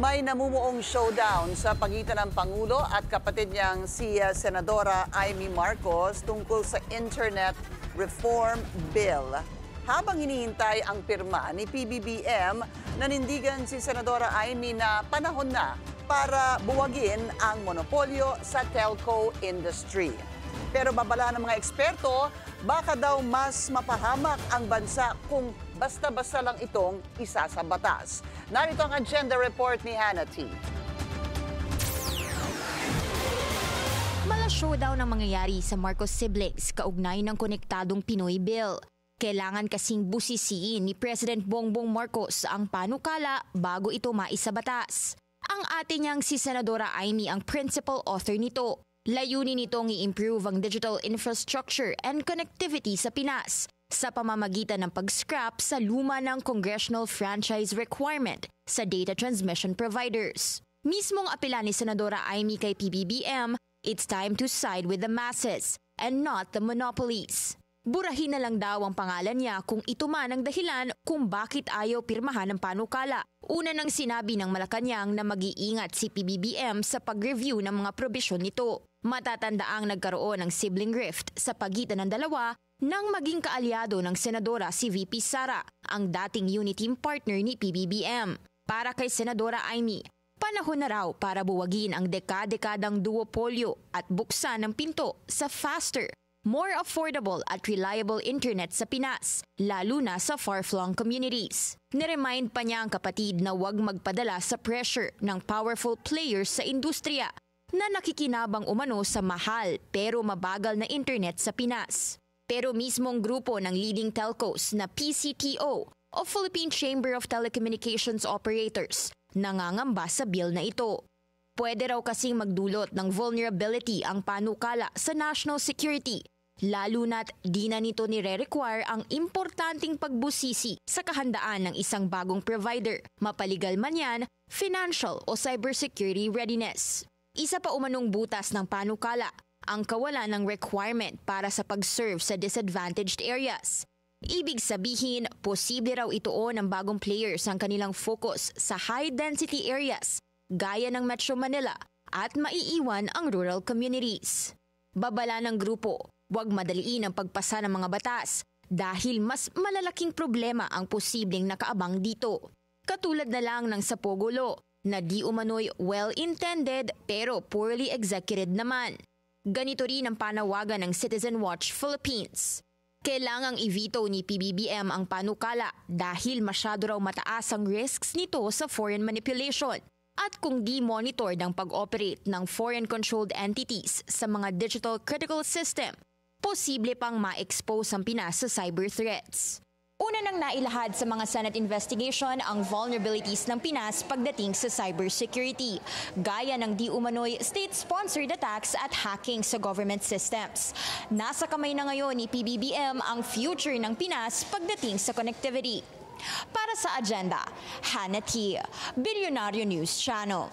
May namumuong showdown sa pagitan ng Pangulo at kapatid niyang si Senadora Amy Marcos tungkol sa Internet Reform Bill. Habang hinihintay ang pirma ni PBBM, nanindigan si Senadora Amy na panahon na para buwagin ang monopolyo sa telco industry. Pero babala ng mga eksperto, baka daw mas mapahamak ang bansa kung basta-basta lang itong isa sa batas. Narito ang agenda report ni Hannah T. Showdown ang mangyayari sa Marcos siblings kaugnay ng konektadong Pinoy Bill. Kailangan kasing busisiin ni President Bongbong Marcos ang panukala bago ito maisabatas. Ang ate niyang si Senadora Amy ang principal author nito. Layunin nitong i-improve ang digital infrastructure and connectivity sa Pinas sa pamamagitan ng pag-scrap sa luma ng congressional franchise requirement sa data transmission providers. Mismong apela ni Senadora Amy kay PBBM, it's time to side with the masses and not the monopolies. Burahin na lang daw ang pangalan niya kung ito man ang dahilan kung bakit ayaw pirmahan ng panukala. Una nang sinabi ng Malacanang na mag-iingat si PBBM sa pag-review ng mga probisyon nito. Matatandaang nagkaroon ng sibling rift sa pagitan ng dalawa nang maging kaalyado ng Senadora si VP Sara, ang dating unit team partner ni PBBM. Para kay Senadora Amy, panahon na raw para buwagin ang dekadang duopolyo at buksan ng pinto sa faster, more affordable at reliable internet sa Pinas, lalo na sa far-flung communities. Niremind pa niya ang kapatid na huwag magpadala sa pressure ng powerful players sa industriya na nakikinabang umano sa mahal pero mabagal na internet sa Pinas. Pero mismong grupo ng leading telcos na PCTO o Philippine Chamber of Telecommunications Operators nangangamba sa bill na ito. Pwede raw kasing magdulot ng vulnerability ang panukala sa national security, lalo na't di na nito nire-require ang importanteng pagbusisi sa kahandaan ng isang bagong provider, mapaligal man yan, financial o cybersecurity readiness. Isa pa umanong butas ng panukala, ang kawalan ng requirement para sa pag-serve sa disadvantaged areas. Ibig sabihin, posible raw ituon ng bagong players ang kanilang focus sa high-density areas, gaya ng Metro Manila, at maiiwan ang rural communities. Babala ng grupo, huwag madaliin ang pagpasa ng mga batas dahil mas malalaking problema ang posibleng nakaabang dito. Katulad na lang ng sa Pogo Law, na di umano'y well-intended pero poorly executed naman. Ganito rin ang panawagan ng Citizen Watch Philippines. Kailangang i-veto ni PBBM ang panukala dahil masyado raw mataas ang risks nito sa foreign manipulation at kung di monitored ang pag-operate ng foreign-controlled entities sa mga digital critical system, posible pang ma-expose ang Pinas sa cyber threats. Una nang nailahad sa mga Senate investigation ang vulnerabilities ng Pinas pagdating sa cybersecurity, gaya ng di umano'y state-sponsored attacks at hacking sa government systems. Nasa kamay na ngayon ni PBBM ang future ng Pinas pagdating sa connectivity. Para sa agenda, Hannah T, Bilyonaryo News Channel.